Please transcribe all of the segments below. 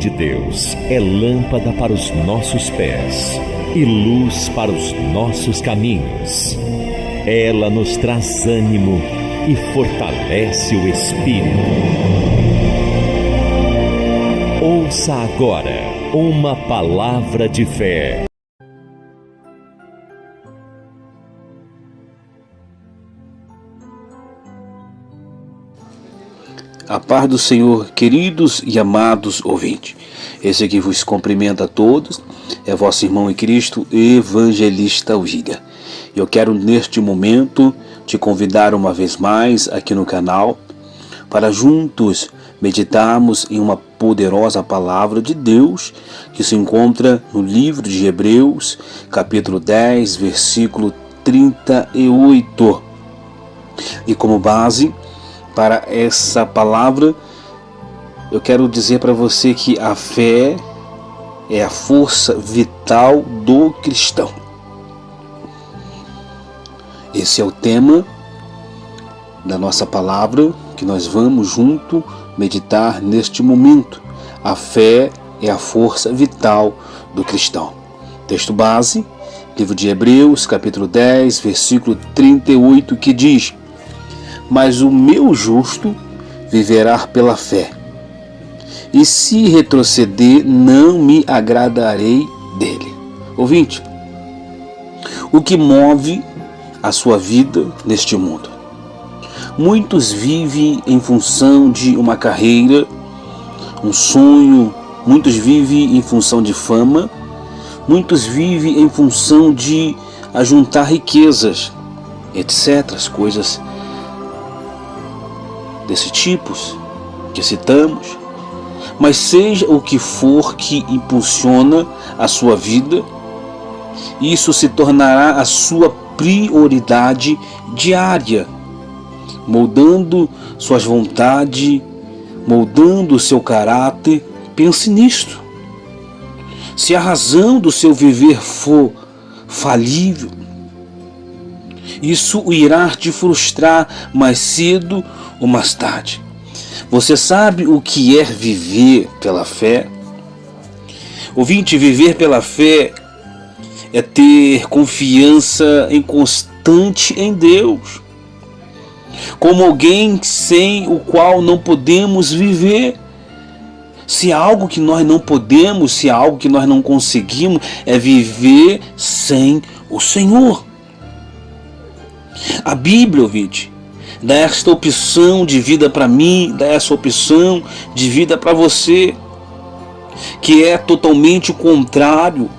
de Deus é lâmpada para os nossos pés e luz para os nossos caminhos. Ela nos traz ânimo e fortalece o espírito. Ouça agora uma palavra de fé. A paz do Senhor, queridos e amados ouvintes. Esse que vos cumprimenta a todos é vosso irmão em Cristo, Evangelista William. Eu quero neste momento te convidar uma vez mais aqui no canal para juntos meditarmos em uma poderosa palavra de Deus que se encontra no livro de Hebreus, capítulo 10, versículo 38. E como base para essa palavra, eu quero dizer para você que a fé é a força vital do cristão. Esse é o tema da nossa palavra que nós vamos junto meditar neste momento. A fé é a força vital do cristão. Texto base, livro de Hebreus, capítulo 10, versículo 38, que diz: mas o meu justo viverá pela fé, e se retroceder, não me agradarei dele. Ouvinte, o que move a sua vida neste mundo? Muitos vivem em função de uma carreira, um sonho, muitos vivem em função de fama, muitos vivem em função de ajuntar riquezas, etc. As coisas desse tipo que citamos, mas seja o que for que impulsiona a sua vida, isso se tornará a sua prioridade diária, moldando suas vontades, moldando o seu caráter. Pense nisto. Se a razão do seu viver for falível, isso irá te frustrar mais cedo ou mais tarde. Você sabe o que é viver pela fé? Ouvinte, viver pela fé é ter confiança constante em Deus, como alguém sem o qual não podemos viver. Se há algo que nós não podemos, se há algo que nós não conseguimos, é viver sem o Senhor. A Bíblia, ouvinte, dá esta opção de vida para mim, dá essa opção de vida para você, que é totalmente contrário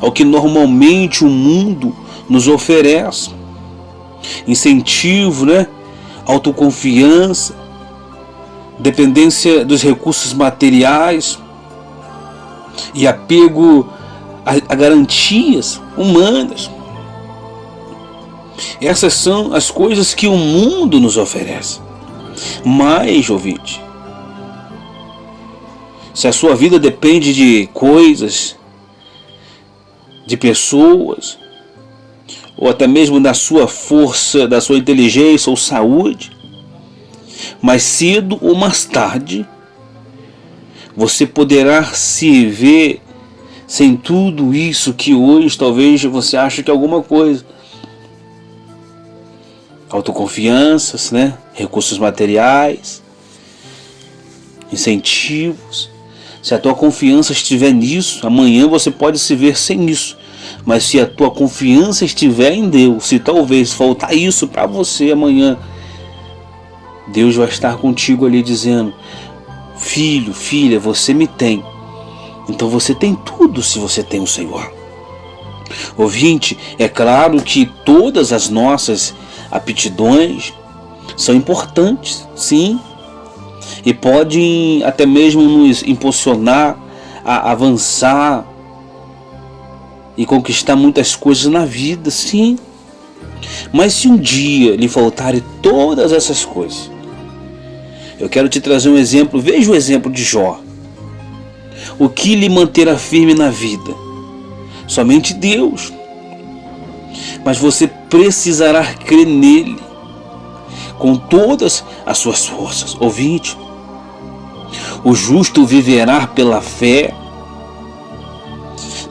ao que normalmente o mundo nos oferece. Incentivo, autoconfiança, dependência dos recursos materiais e apego a garantias humanas. Essas são as coisas que o mundo nos oferece. Mas, ouvinte, se a sua vida depende de coisas, de pessoas, ou até mesmo da sua força, da sua inteligência ou saúde, mais cedo ou mais tarde, você poderá se ver sem tudo isso que hoje talvez você ache que é alguma coisa. Autoconfianças, recursos materiais, incentivos. Se a tua confiança estiver nisso, amanhã você pode se ver sem isso. Mas se a tua confiança estiver em Deus, se talvez faltar isso para você amanhã, Deus vai estar contigo ali dizendo: filho, filha, você me tem. Então você tem tudo se você tem o Senhor. Ouvinte, é claro que todas as nossas aptidões são importantes, sim, e podem até mesmo nos impulsionar a avançar e conquistar muitas coisas na vida, sim. Mas se um dia lhe faltarem todas essas coisas, eu quero te trazer um exemplo. Veja o exemplo de Jó. O que lhe manterá firme na vida? Somente Deus. Mas você precisará crer nele com todas as suas forças. Ouvinte, O justo viverá pela fé.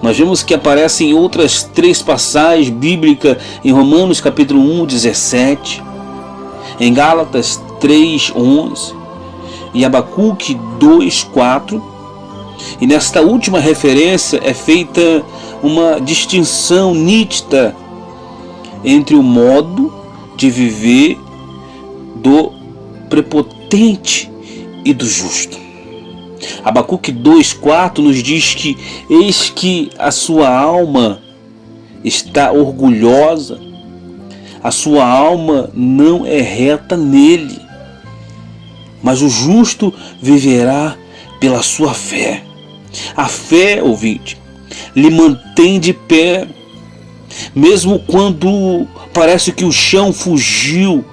Nós vemos que aparecem outras 3 passagens bíblicas em Romanos capítulo 1, 17, em Gálatas 3, 11 e Abacuque 2, 4. E nesta última referência é feita uma distinção nítida entre o modo de viver do prepotente e do justo. Abacuque 2,4 nos diz que eis que a sua alma está orgulhosa, a sua alma não é reta nele, mas o justo viverá pela sua fé. A fé, ouvinte, lhe mantém de pé, mesmo quando parece que o chão fugiu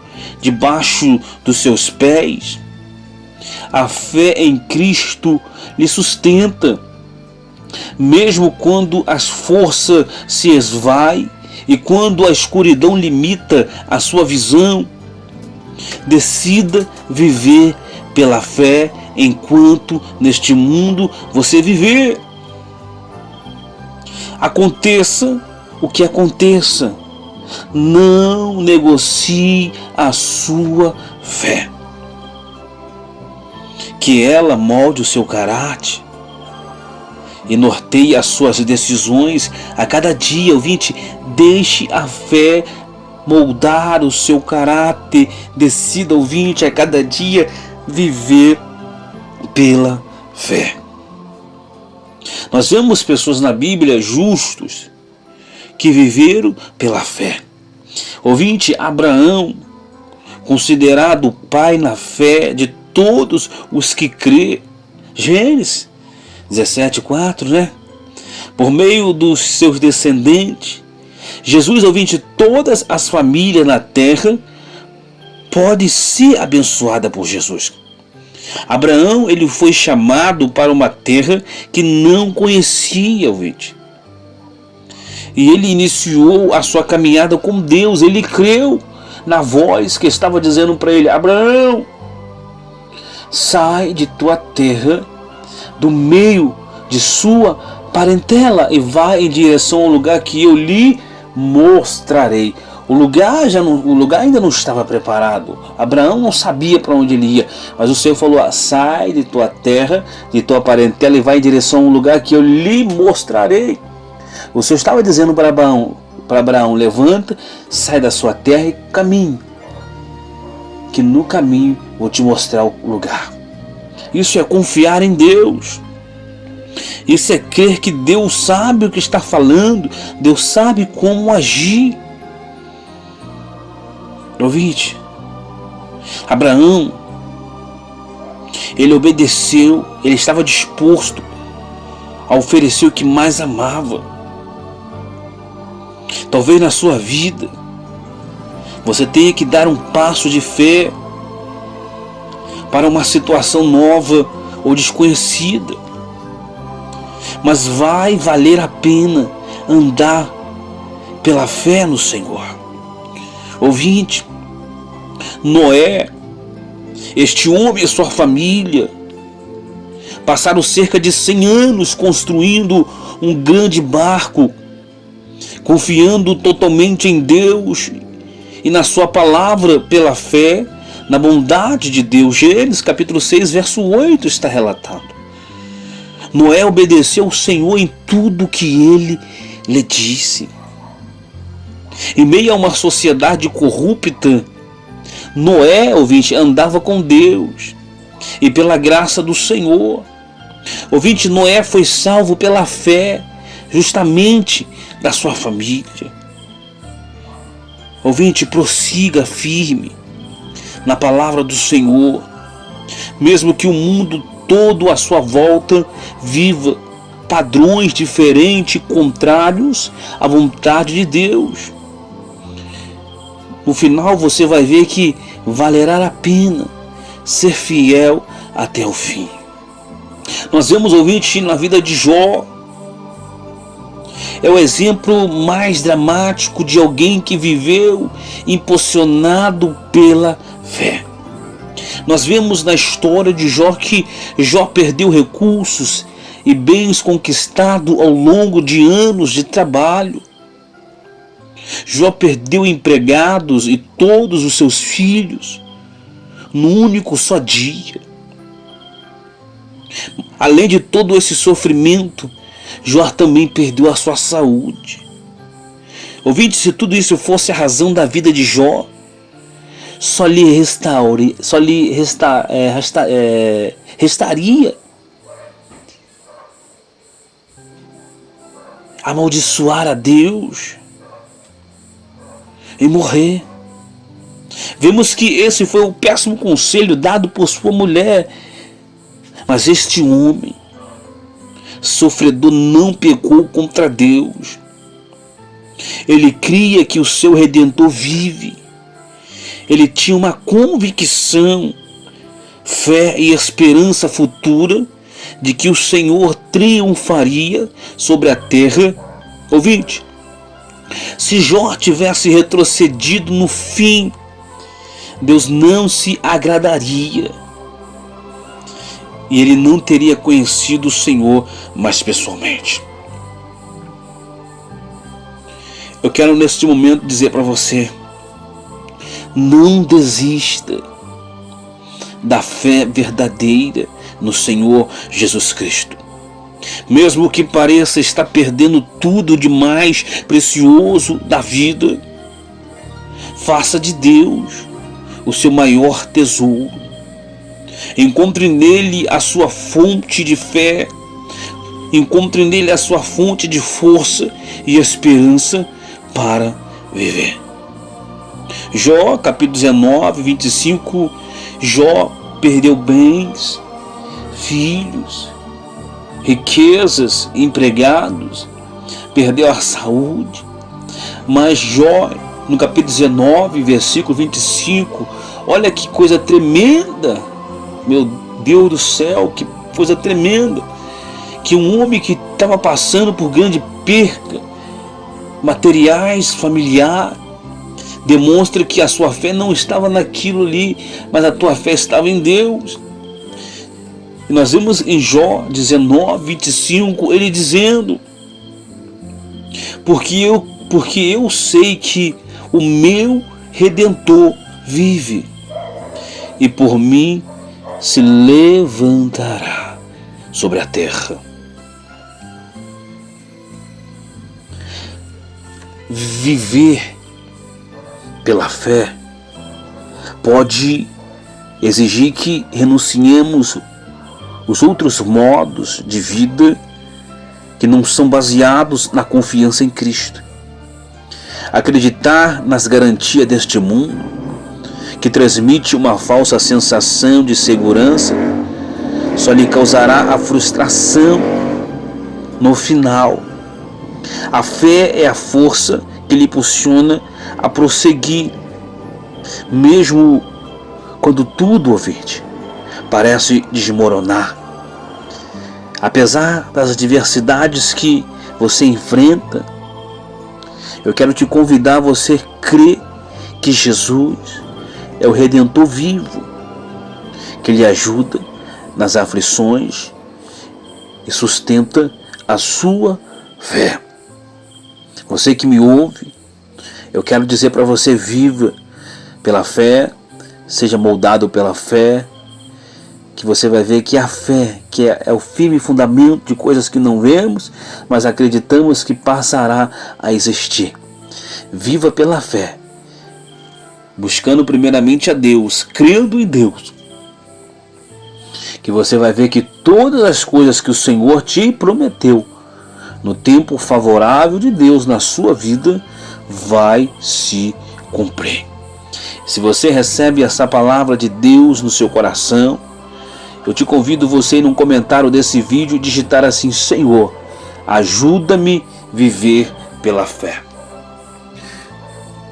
debaixo dos seus pés. A fé em Cristo lhe sustenta, mesmo quando as forças se esvaem e quando a escuridão limita a sua visão. Decida viver pela fé enquanto neste mundo você viver. Aconteça o que aconteça, não negocie a sua fé. Que ela molde o seu caráter e norteie as suas decisões a cada dia. Ouvinte, deixe a fé moldar o seu caráter. Decida, ouvinte, a cada dia viver pela fé. Nós vemos pessoas na Bíblia justos que viveram pela fé. Ouvinte, Abraão, considerado pai na fé de todos os que crê. Gênesis 17,4, né? Por meio dos seus descendentes, Jesus, ouvinte, todas as famílias na terra podem ser abençoadas por Jesus. Abraão, ele foi chamado para uma terra que não conhecia, ouvinte. E ele iniciou a sua caminhada com Deus. Ele creu na voz que estava dizendo para ele: Abraão, sai de tua terra, do meio de sua parentela, e vai em direção ao lugar que eu lhe mostrarei. O lugar ainda não estava preparado. Abraão não sabia para onde ele ia, mas o Senhor falou: sai de tua terra, de tua parentela, e vai em direção ao lugar que eu lhe mostrarei. O Senhor estava dizendo para Abraão: levanta, sai da sua terra e caminhe, que no caminho vou te mostrar o lugar. Isso é confiar em Deus. Isso é crer que Deus sabe o que está falando. Deus sabe como agir. Ouvinte, Abraão, ele obedeceu, ele estava disposto a oferecer o que mais amava. Talvez na sua vida você tenha que dar um passo de fé para uma situação nova ou desconhecida, mas vai valer a pena andar pela fé no Senhor. Ouvinte, Noé, este homem e sua família passaram cerca de 100 anos construindo um grande barco, confiando totalmente em Deus e na sua palavra pela fé, na bondade de Deus. Gênesis capítulo 6, verso 8 está relatado. Noé obedeceu ao Senhor em tudo que ele lhe disse. Em meio a uma sociedade corrupta, Noé, ouvinte, andava com Deus e pela graça do Senhor. Ouvinte, Noé foi salvo pela fé, justamente da sua família. Ouvinte, prossiga firme na palavra do Senhor, mesmo que o mundo todo à sua volta viva padrões diferentes, contrários à vontade de Deus. No final você vai ver que valerá a pena ser fiel até o fim. Nós vemos, ouvinte, na vida de Jó. É o exemplo mais dramático de alguém que viveu impulsionado pela fé. Nós vemos na história de Jó que Jó perdeu recursos e bens conquistados ao longo de anos de trabalho. Jó perdeu empregados e todos os seus filhos num único só dia. Além de todo esse sofrimento, Jó também perdeu a sua saúde. Ouvinte, se tudo isso fosse a razão da vida de Jó, só lhe restaria amaldiçoar a Deus e morrer. Vemos que esse foi o péssimo conselho dado por sua mulher. Mas este homem sofredor não pecou contra Deus. Ele cria que o seu Redentor vive. Ele tinha uma convicção, fé e esperança futura de que o Senhor triunfaria sobre a terra. Ouvinte, se Jó tivesse retrocedido no fim, Deus não se agradaria e ele não teria conhecido o Senhor mais pessoalmente. Eu quero neste momento dizer para você: não desista da fé verdadeira no Senhor Jesus Cristo. Mesmo que pareça estar perdendo tudo de mais precioso da vida, faça de Deus o seu maior tesouro. Encontre nele a sua fonte de fé, encontre nele a sua fonte de força e esperança para viver. Jó, capítulo 19, 25, Jó perdeu bens, filhos, riquezas, empregados, perdeu a saúde. Mas Jó, no capítulo 19, versículo 25, olha que coisa tremenda, meu Deus do céu, que coisa tremenda, que um homem que estava passando por grande perca, materiais, familiar, demonstra que a sua fé não estava naquilo ali, mas a tua fé estava em Deus. E nós vemos em Jó 19, 25, ele dizendo: porque eu sei que o meu Redentor vive, e por mim se levantará sobre a terra. Viver pela fé pode exigir que renunciemos os outros modos de vida que não são baseados na confiança em Cristo. Acreditar nas garantias deste mundo, que transmite uma falsa sensação de segurança, só lhe causará a frustração no final. A fé é a força que lhe impulsiona a prosseguir, mesmo quando tudo, ouvinte, parece desmoronar. Apesar das adversidades que você enfrenta, eu quero te convidar a você crer que Jesus é o Redentor vivo, que lhe ajuda nas aflições e sustenta a sua fé. Você que me ouve, eu quero dizer para você: viva pela fé, seja moldado pela fé, que você vai ver que a fé, que é o firme fundamento de coisas que não vemos, mas acreditamos que passará a existir. Viva pela fé, buscando primeiramente a Deus, crendo em Deus, que você vai ver que todas as coisas que o Senhor te prometeu, no tempo favorável de Deus na sua vida, vai se cumprir. Se você recebe essa palavra de Deus no seu coração, eu te convido você, num comentário desse vídeo, digitar assim: Senhor, ajuda-me a viver pela fé.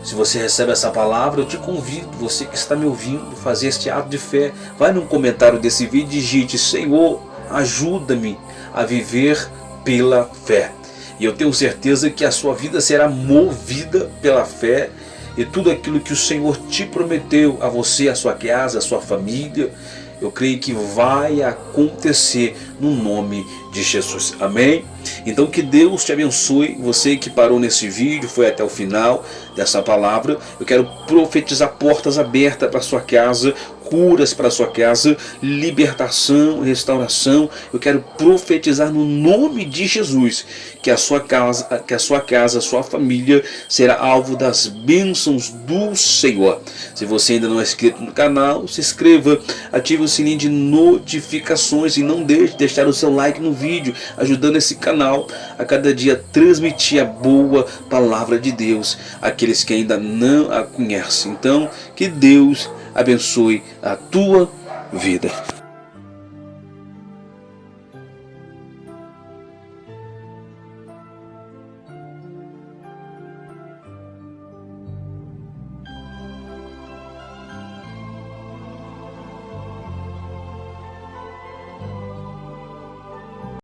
Se você recebe essa palavra, eu te convido, você que está me ouvindo, a fazer este ato de fé. Vai num comentário desse vídeo e digite: Senhor, ajuda-me a viver pela fé. E eu tenho certeza que a sua vida será movida pela fé, e tudo aquilo que o Senhor te prometeu a você, a sua casa, a sua família, eu creio que vai acontecer no nome de Jesus. Amém? Então que Deus te abençoe. Você que parou nesse vídeo, foi até o final dessa palavra, eu quero profetizar portas abertas para sua casa, curas para sua casa, libertação, restauração. Eu quero profetizar no nome de Jesus que a sua casa, a sua família será alvo das bênçãos do Senhor. Se você ainda não é inscrito no canal, se inscreva, ative o sininho de notificações e não deixe de deixar o seu like no vídeo, ajudando esse canal a cada dia transmitir a boa palavra de Deus àqueles que ainda não a conhecem. Então, que Deus abençoe a tua vida.